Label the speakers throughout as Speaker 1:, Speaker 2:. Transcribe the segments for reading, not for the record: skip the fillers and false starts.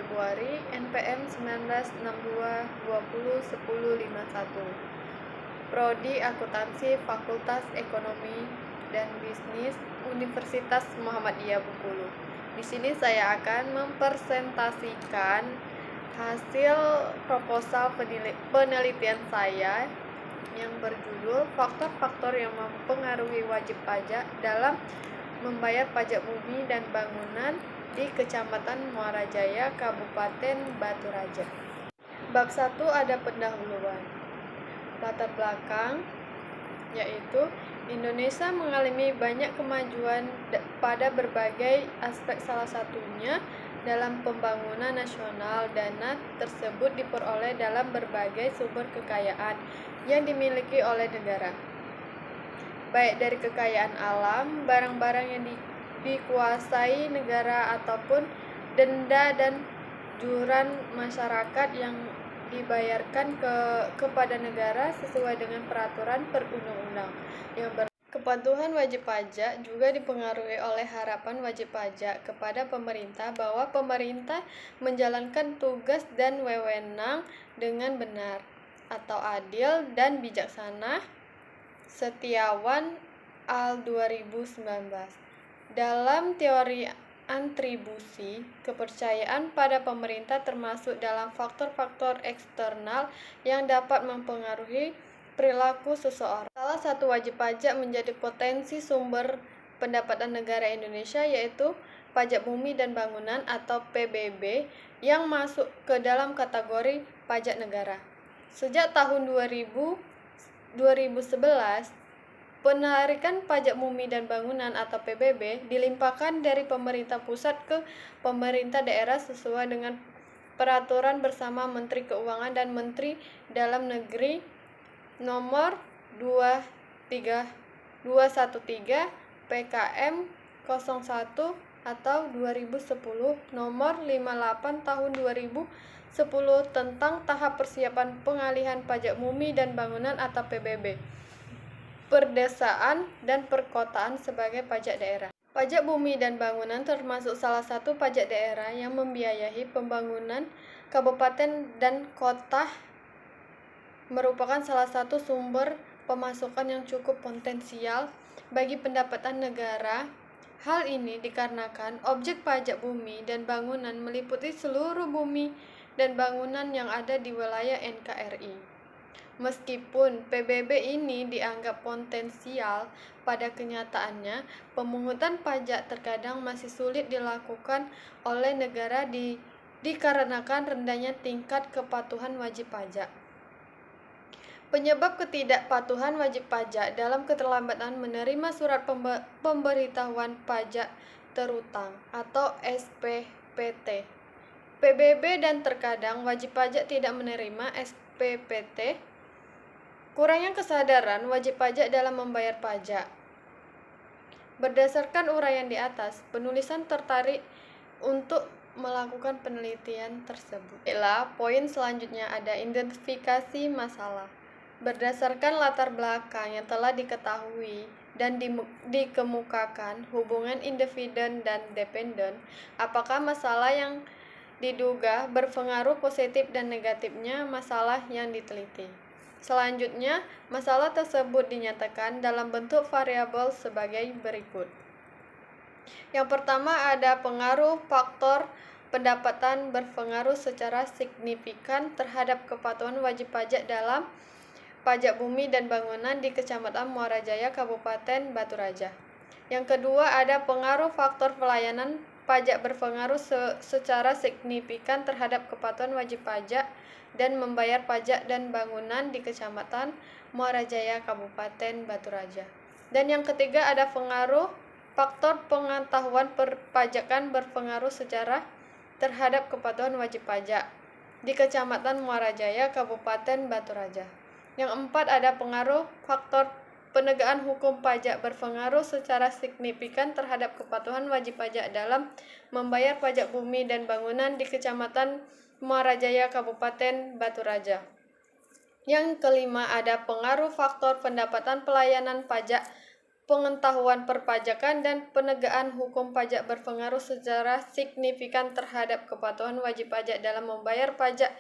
Speaker 1: Februari NPM 1962-20-1051. Prodi Akuntansi Fakultas Ekonomi dan Bisnis Universitas Muhammadiyah Bengkulu. Di sini saya akan mempresentasikan hasil proposal penelitian saya yang berjudul Faktor-faktor yang mempengaruhi wajib pajak dalam membayar pajak bumi dan bangunan di Kecamatan Muara Jaya, Kabupaten Batu Raja. Bab 1 ada pendahuluan. Latar belakang yaitu Indonesia mengalami banyak kemajuan pada berbagai aspek, salah satunya dalam pembangunan nasional. Dana tersebut diperoleh dalam berbagai sumber kekayaan yang dimiliki oleh negara, baik dari kekayaan alam, barang-barang yang dikuasai negara, ataupun denda dan iuran masyarakat yang dibayarkan kepada negara sesuai dengan peraturan perundang-undang. Kepatuhan wajib pajak juga dipengaruhi oleh harapan wajib pajak kepada pemerintah bahwa pemerintah menjalankan tugas dan wewenang dengan benar atau adil dan bijaksana. Setiawan Al 2019. Dalam teori atribusi, kepercayaan pada pemerintah termasuk dalam faktor-faktor eksternal yang dapat mempengaruhi perilaku seseorang. Salah satu wajib pajak menjadi potensi sumber pendapatan negara Indonesia yaitu pajak bumi dan bangunan atau PBB yang masuk ke dalam kategori pajak negara. Sejak tahun 2011, penarikan pajak bumi dan bangunan atau PBB dilimpahkan dari pemerintah pusat ke pemerintah daerah sesuai dengan peraturan bersama Menteri Keuangan dan Menteri Dalam Negeri nomor 213 PKM 01 atau 2010 nomor 58 tahun 2010 tentang tahap persiapan pengalihan pajak bumi dan bangunan atau PBB, perdesaan dan perkotaan sebagai pajak daerah. Pajak bumi dan bangunan termasuk salah satu pajak daerah yang membiayai pembangunan kabupaten dan kota, merupakan salah satu sumber pemasukan yang cukup potensial bagi pendapatan negara. Hal ini dikarenakan objek pajak bumi dan bangunan meliputi seluruh bumi dan bangunan yang ada di wilayah NKRI. Meskipun PBB ini dianggap potensial, pada kenyataannya pemungutan pajak terkadang masih sulit dilakukan oleh negara dikarenakan rendahnya tingkat kepatuhan wajib pajak. Penyebab ketidakpatuhan wajib pajak dalam keterlambatan menerima surat pemberitahuan pajak terutang atau SPPT, PBB, dan terkadang wajib pajak tidak menerima SPPT. Kurangnya kesadaran wajib pajak dalam membayar pajak. Berdasarkan uraian di atas, penulisan tertarik untuk melakukan penelitian tersebut. Poin selanjutnya ada identifikasi masalah. Berdasarkan latar belakang yang telah diketahui dan dikemukakan, hubungan independen dan dependen, apakah masalah yang diduga berpengaruh positif dan negatifnya masalah yang diteliti. Selanjutnya, masalah tersebut dinyatakan dalam bentuk variabel sebagai berikut. Yang pertama ada pengaruh faktor pendapatan berpengaruh secara signifikan terhadap kepatuhan wajib pajak dalam pajak bumi dan bangunan di Kecamatan Muara Jaya, Kabupaten Batu Raja. Yang kedua ada pengaruh faktor pelayanan pajak berpengaruh secara signifikan terhadap kepatuhan wajib pajak dan membayar pajak dan bangunan di Kecamatan Muara Jaya, Kabupaten Batu Raja. Dan yang ketiga ada pengaruh faktor pengetahuan perpajakan berpengaruh secara terhadap kepatuhan wajib pajak di Kecamatan Muara Jaya, Kabupaten Batu Raja. Yang empat ada pengaruh faktor penegakan hukum pajak berpengaruh secara signifikan terhadap kepatuhan wajib pajak dalam membayar pajak bumi dan bangunan di Kecamatan Muara Jaya, Kabupaten Batu Raja. Yang kelima ada pengaruh faktor pendapatan pelayanan pajak pengetahuan perpajakan dan penegakan hukum pajak berpengaruh secara signifikan terhadap kepatuhan wajib pajak dalam membayar pajak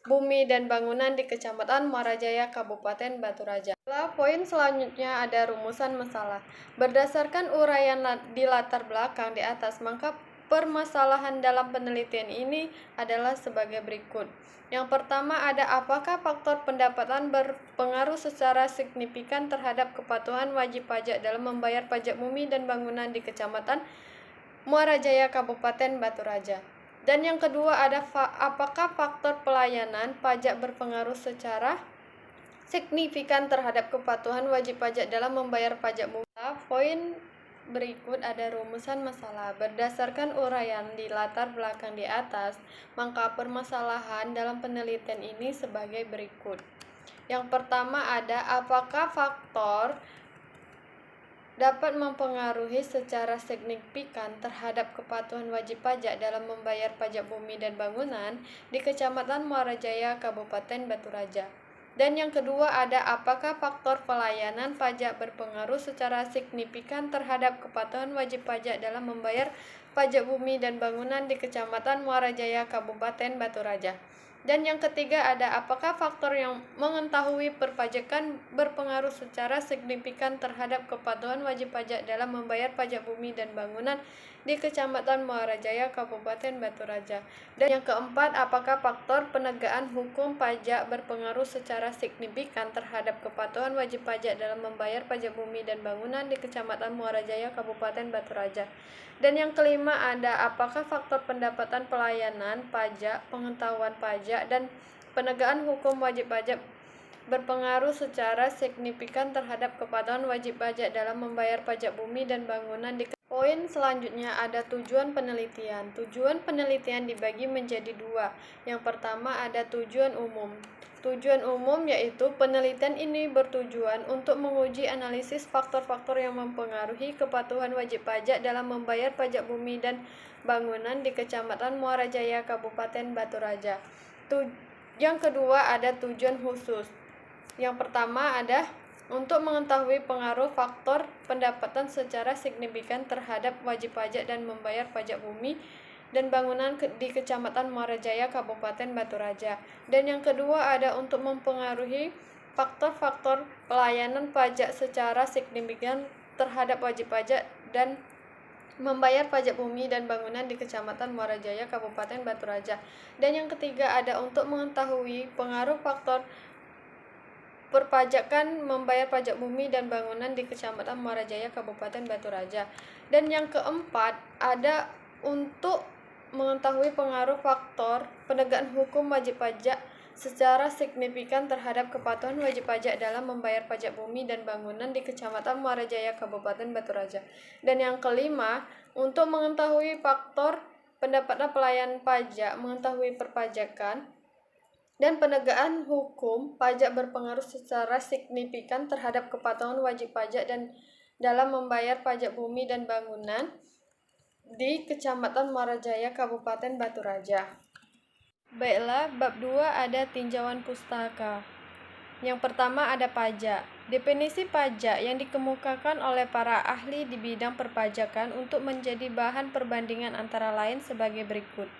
Speaker 1: bumi dan bangunan di Kecamatan Muara Jaya, Kabupaten Batu Raja. Poin selanjutnya ada rumusan masalah. Berdasarkan uraian di latar belakang di atas, maka permasalahan dalam penelitian ini adalah sebagai berikut. Yang pertama ada apakah faktor pendapatan berpengaruh secara signifikan terhadap kepatuhan wajib pajak dalam membayar pajak bumi dan bangunan di Kecamatan Muara Jaya, Kabupaten Batu Raja. Dan yang kedua ada apakah faktor pelayanan pajak berpengaruh secara signifikan terhadap kepatuhan wajib pajak dalam membayar pajak bumi. Poin berikut ada rumusan masalah. Berdasarkan uraian di latar belakang di atas, maka permasalahan dalam penelitian ini sebagai berikut. Yang pertama ada apakah faktor dapat mempengaruhi secara signifikan terhadap kepatuhan wajib pajak dalam membayar pajak bumi dan bangunan di Kecamatan Muara Jaya, Kabupaten Batu Raja. Dan yang kedua ada apakah faktor pelayanan pajak berpengaruh secara signifikan terhadap kepatuhan wajib pajak dalam membayar pajak bumi dan bangunan di Kecamatan Muara Jaya, Kabupaten Batu Raja. Dan yang ketiga ada apakah faktor yang mengetahui perpajakan berpengaruh secara signifikan terhadap kepatuhan wajib pajak dalam membayar pajak bumi dan bangunan di Kecamatan Muara Jaya, Kabupaten Batu Raja. Dan yang keempat, apakah faktor penegakan hukum pajak berpengaruh secara signifikan terhadap kepatuhan wajib pajak dalam membayar pajak bumi dan bangunan di Kecamatan Muara Jaya, Kabupaten Batu Raja. Dan yang kelima ada apakah faktor pendapatan pelayanan pajak, pengetahuan pajak, dan penegakan hukum wajib pajak berpengaruh secara signifikan terhadap kepatuhan wajib pajak dalam membayar pajak bumi dan bangunan di. Poin selanjutnya ada tujuan penelitian. Tujuan penelitian dibagi menjadi dua. Yang pertama ada tujuan umum. Tujuan umum yaitu penelitian ini bertujuan untuk menguji analisis faktor-faktor yang mempengaruhi kepatuhan wajib pajak dalam membayar pajak bumi dan bangunan di Kecamatan Muara Jaya, Kabupaten Batu Raja. Yang kedua ada tujuan khusus. Yang pertama ada untuk mengetahui pengaruh faktor pendapatan secara signifikan terhadap wajib pajak dan membayar pajak bumi dan bangunan di Kecamatan Muara Jaya, Kabupaten Batu Raja. Dan yang kedua ada untuk mempengaruhi faktor-faktor pelayanan pajak secara signifikan terhadap wajib pajak dan membayar pajak bumi dan bangunan di Kecamatan Muara Jaya, Kabupaten Batu Raja. Dan yang ketiga ada untuk mengetahui pengaruh faktor perpajakan membayar pajak bumi dan bangunan di Kecamatan Muara Jaya, Kabupaten Batu Raja. Dan yang keempat ada untuk mengetahui pengaruh faktor penegakan hukum wajib pajak secara signifikan terhadap kepatuhan wajib pajak dalam membayar pajak bumi dan bangunan di Kecamatan Muara Jaya, Kabupaten Batu Raja. Dan yang kelima untuk mengetahui faktor pendapatan pelayan pajak, mengetahui perpajakan dan penegakan hukum pajak berpengaruh secara signifikan terhadap kepatuhan wajib pajak dan dalam membayar pajak bumi dan bangunan di Kecamatan Muara Jaya, Kabupaten Batu Raja. Baiklah, bab 2 ada tinjauan pustaka. Yang pertama ada pajak. Definisi pajak yang dikemukakan oleh para ahli di bidang perpajakan untuk menjadi bahan perbandingan antara lain sebagai berikut.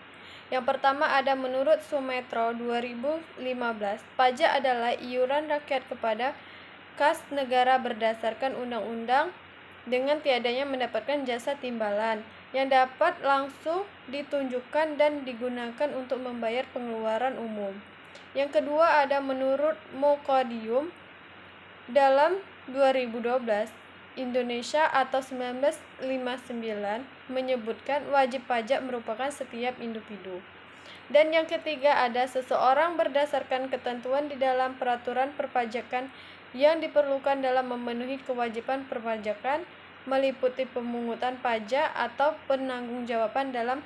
Speaker 1: Yang pertama ada menurut Sumetro 2015, pajak adalah iuran rakyat kepada kas negara berdasarkan undang-undang dengan tiadanya mendapatkan jasa timbalan yang dapat langsung ditunjukkan dan digunakan untuk membayar pengeluaran umum. Yang kedua ada menurut Mokodium dalam 2012 Indonesia atau 1959 menyebutkan wajib pajak merupakan setiap individu. Dan yang ketiga ada seseorang berdasarkan ketentuan di dalam peraturan perpajakan yang diperlukan dalam memenuhi kewajiban perpajakan meliputi pemungutan pajak atau penanggung-jawaban dalam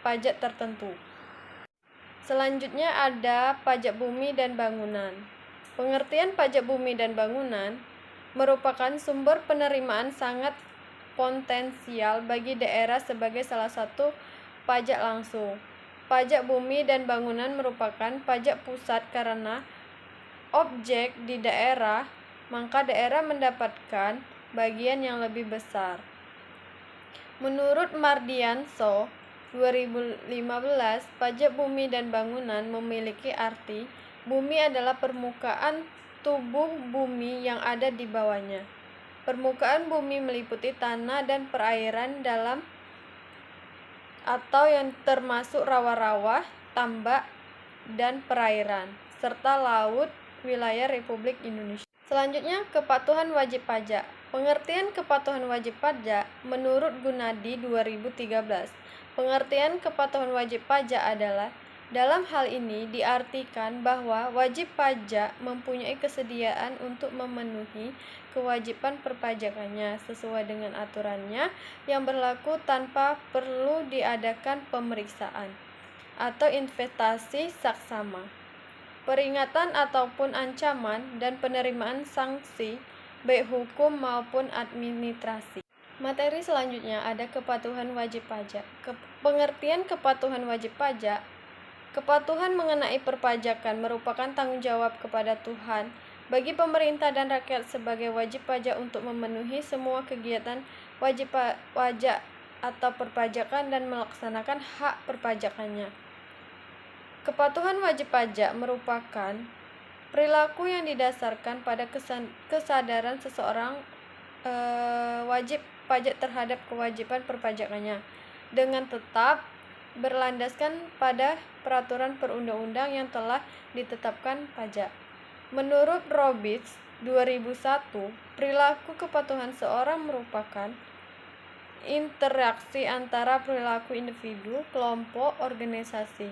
Speaker 1: pajak tertentu. Selanjutnya ada pajak bumi dan bangunan. Pengertian pajak bumi dan bangunan merupakan sumber penerimaan sangat potensial bagi daerah sebagai salah satu pajak langsung. Pajak bumi dan bangunan merupakan pajak pusat karena objek di daerah, maka daerah mendapatkan bagian yang lebih besar. Menurut Mardiansyah 2015, pajak bumi dan bangunan memiliki arti bumi adalah permukaan tubuh bumi yang ada di bawahnya. Permukaan bumi meliputi tanah dan perairan dalam atau yang termasuk rawa-rawa, tambak, dan perairan, serta laut wilayah Republik Indonesia. Selanjutnya, kepatuhan wajib pajak. Pengertian kepatuhan wajib pajak menurut Gunadi 2013. Pengertian kepatuhan wajib pajak adalah dalam hal ini diartikan bahwa wajib pajak mempunyai kesediaan untuk memenuhi kewajiban perpajakannya sesuai dengan aturannya yang berlaku tanpa perlu diadakan pemeriksaan atau investasi saksama, peringatan ataupun ancaman, dan penerimaan sanksi baik hukum maupun administrasi. Materi selanjutnya ada kepatuhan wajib pajak. Pengertian kepatuhan wajib pajak. Kepatuhan mengenai perpajakan merupakan tanggung jawab kepada Tuhan bagi pemerintah dan rakyat sebagai wajib pajak untuk memenuhi semua kegiatan wajib pajak atau perpajakan dan melaksanakan hak perpajakannya. Kepatuhan wajib pajak merupakan perilaku yang didasarkan pada kesadaran seseorang wajib pajak terhadap kewajiban perpajakannya dengan tetap berlandaskan pada peraturan perundang-undang yang telah ditetapkan pajak. Menurut Roberts 2001, perilaku kepatuhan seorang merupakan interaksi antara perilaku individu, kelompok, organisasi.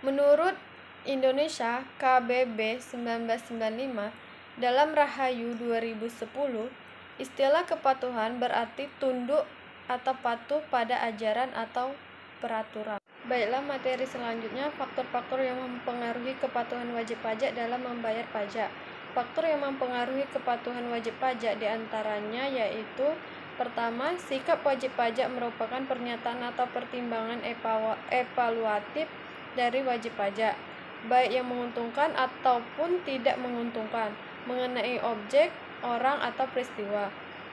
Speaker 1: Menurut Indonesia KBB 1995 dalam Rahayu 2010, istilah kepatuhan berarti tunduk atau patuh pada ajaran atau peraturan. Baiklah, materi selanjutnya faktor-faktor yang mempengaruhi kepatuhan wajib pajak dalam membayar pajak. Faktor yang mempengaruhi kepatuhan wajib pajak diantaranya yaitu: pertama, sikap wajib pajak merupakan pernyataan atau pertimbangan evaluatif dari wajib pajak, baik yang menguntungkan ataupun tidak menguntungkan, mengenai objek, orang, atau peristiwa.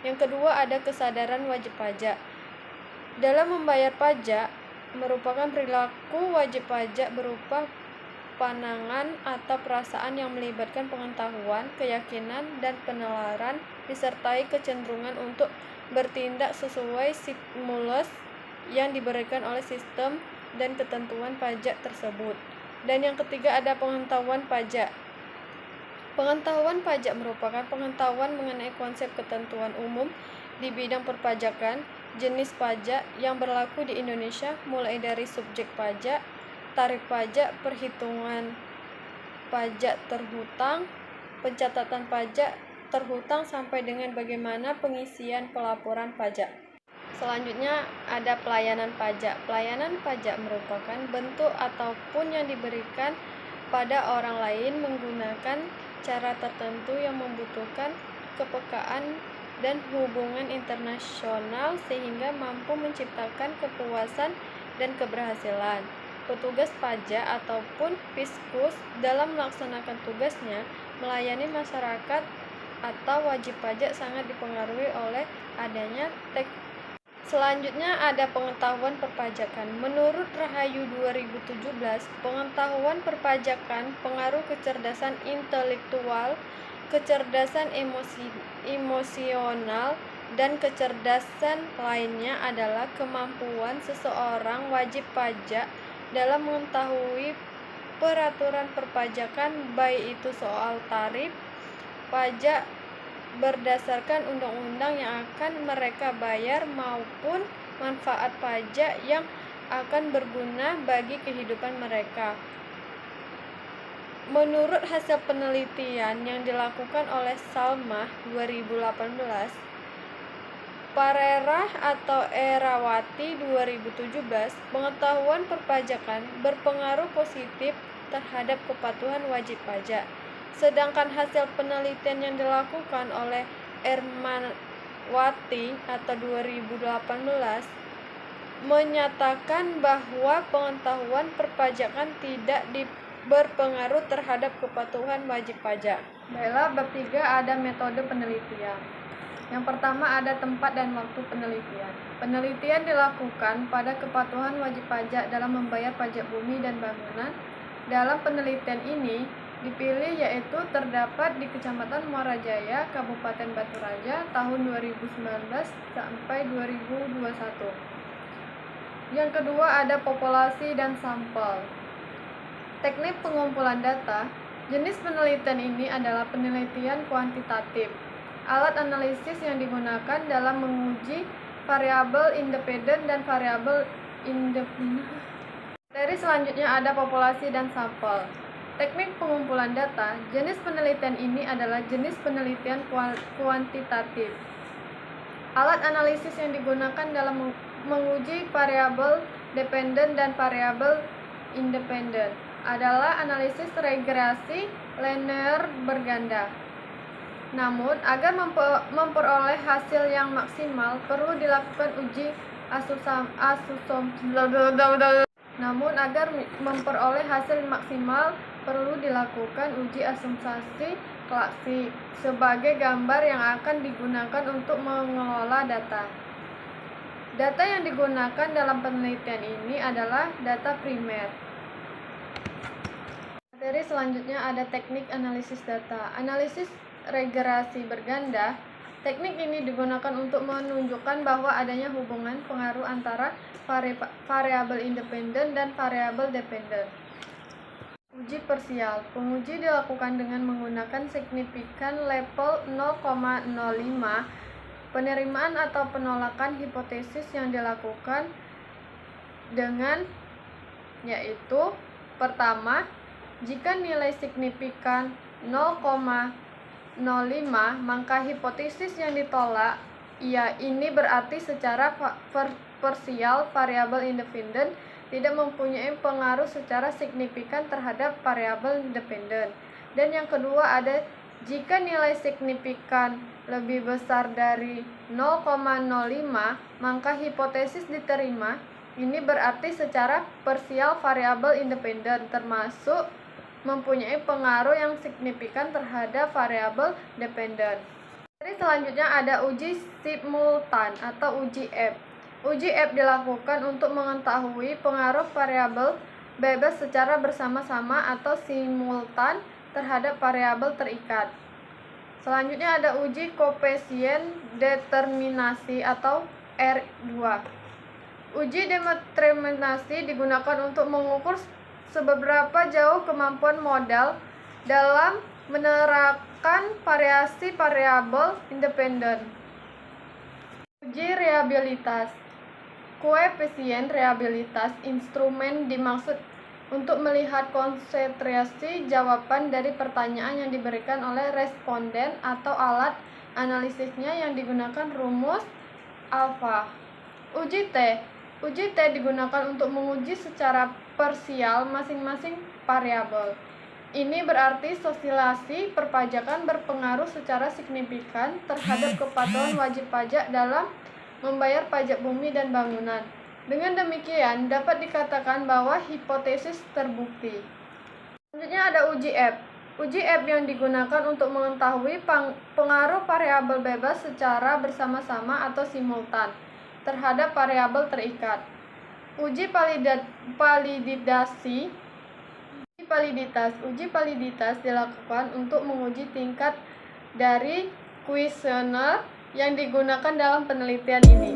Speaker 1: Yang kedua, ada kesadaran wajib pajak. Dalam membayar pajak, merupakan perilaku wajib pajak berupa pandangan atau perasaan yang melibatkan pengetahuan, keyakinan, dan penalaran, disertai kecenderungan untuk bertindak sesuai stimulus yang diberikan oleh sistem dan ketentuan pajak tersebut. Dan yang ketiga, ada pengetahuan pajak. Pengetahuan pajak merupakan pengetahuan mengenai konsep ketentuan umum di bidang perpajakan, jenis pajak yang berlaku di Indonesia, mulai dari subjek pajak, tarif pajak, perhitungan pajak terhutang, pencatatan pajak terhutang, sampai dengan bagaimana pengisian pelaporan pajak. Selanjutnya ada pelayanan pajak. Pelayanan pajak merupakan bentuk ataupun yang diberikan pada orang lain menggunakan cara tertentu yang membutuhkan kepekaan dan hubungan internasional sehingga mampu menciptakan kepuasan dan keberhasilan. Petugas pajak ataupun Fiskus dalam melaksanakan tugasnya melayani masyarakat atau wajib pajak sangat dipengaruhi oleh adanya Selanjutnya ada pengetahuan perpajakan. Menurut Rahayu 2017, pengetahuan perpajakan pengaruh kecerdasan intelektual, kecerdasan emosional, dan kecerdasan lainnya adalah kemampuan seseorang wajib pajak dalam mengetahui peraturan perpajakan, baik itu soal tarif pajak berdasarkan undang-undang yang akan mereka bayar maupun manfaat pajak yang akan berguna bagi kehidupan mereka. Menurut hasil penelitian yang dilakukan oleh Salmah 2018, Parerah atau Erawati 2017, pengetahuan perpajakan berpengaruh positif terhadap kepatuhan wajib pajak. Sedangkan hasil penelitian yang dilakukan oleh Ermawati atau 2018 menyatakan bahwa pengetahuan perpajakan tidak berpengaruh terhadap kepatuhan wajib pajak. Baiklah, bab 3 ada metode penelitian. Yang pertama ada tempat dan waktu penelitian. Penelitian dilakukan pada kepatuhan wajib pajak dalam membayar pajak bumi dan bangunan. Dalam penelitian ini dipilih yaitu terdapat di Kecamatan Muara Jaya, Kabupaten Batu Raja tahun 2019 sampai 2021. Yang kedua ada populasi dan sampel. Teknik pengumpulan data. Jenis penelitian ini adalah penelitian kuantitatif. Alat analisis yang digunakan dalam menguji variabel independen dan variabel independen. Materi selanjutnya ada populasi dan sampel. Teknik pengumpulan data. Jenis penelitian ini adalah jenis penelitian kuantitatif. Alat analisis yang digunakan dalam menguji variabel dependen dan variabel independen adalah analisis regresi linear berganda. Namun, agar memperoleh hasil yang maksimal, perlu dilakukan uji asumsi klasik sebagai gambar yang akan digunakan untuk mengelola data. Data yang digunakan dalam penelitian ini adalah data primer. Materi selanjutnya ada teknik analisis data. Analisis regresi berganda. Teknik ini digunakan untuk menunjukkan bahwa adanya hubungan pengaruh antara variabel independen dan variabel dependen. Uji parsial. Penguji dilakukan dengan menggunakan signifikan level 0,05. Penerimaan atau penolakan hipotesis yang dilakukan dengan yaitu pertama, jika nilai signifikan 0,05, maka hipotesis yang ditolak, ini berarti secara parsial variabel independen tidak mempunyai pengaruh secara signifikan terhadap variabel dependen. Dan yang kedua ada jika nilai signifikan lebih besar dari 0,05, maka hipotesis diterima. Ini berarti secara parsial variabel independen termasuk mempunyai pengaruh yang signifikan terhadap variabel dependen. Jadi selanjutnya ada uji simultan atau uji F. Uji F dilakukan untuk mengetahui pengaruh variabel bebas secara bersama-sama atau simultan terhadap variabel terikat. Selanjutnya ada uji koefisien determinasi atau R2. Uji determinasi digunakan untuk mengukur seberapa jauh kemampuan modal dalam menerapkan variasi variabel independen. Uji reliabilitas. Koefisien reliabilitas instrumen dimaksud untuk melihat konsentrasi jawaban dari pertanyaan yang diberikan oleh responden atau alat analisisnya yang digunakan rumus alfa. Uji T. Uji T digunakan untuk menguji secara parsial masing-masing variabel. Ini berarti sosialisasi perpajakan berpengaruh secara signifikan terhadap kepatuhan wajib pajak dalam membayar pajak bumi dan bangunan. Dengan demikian, dapat dikatakan bahwa hipotesis terbukti. Selanjutnya ada uji F. Uji F yang digunakan untuk mengetahui pengaruh variabel bebas secara bersama-sama atau simultan terhadap variabel terikat. Uji validitas dilakukan untuk menguji tingkat dari kuesioner yang digunakan dalam penelitian ini.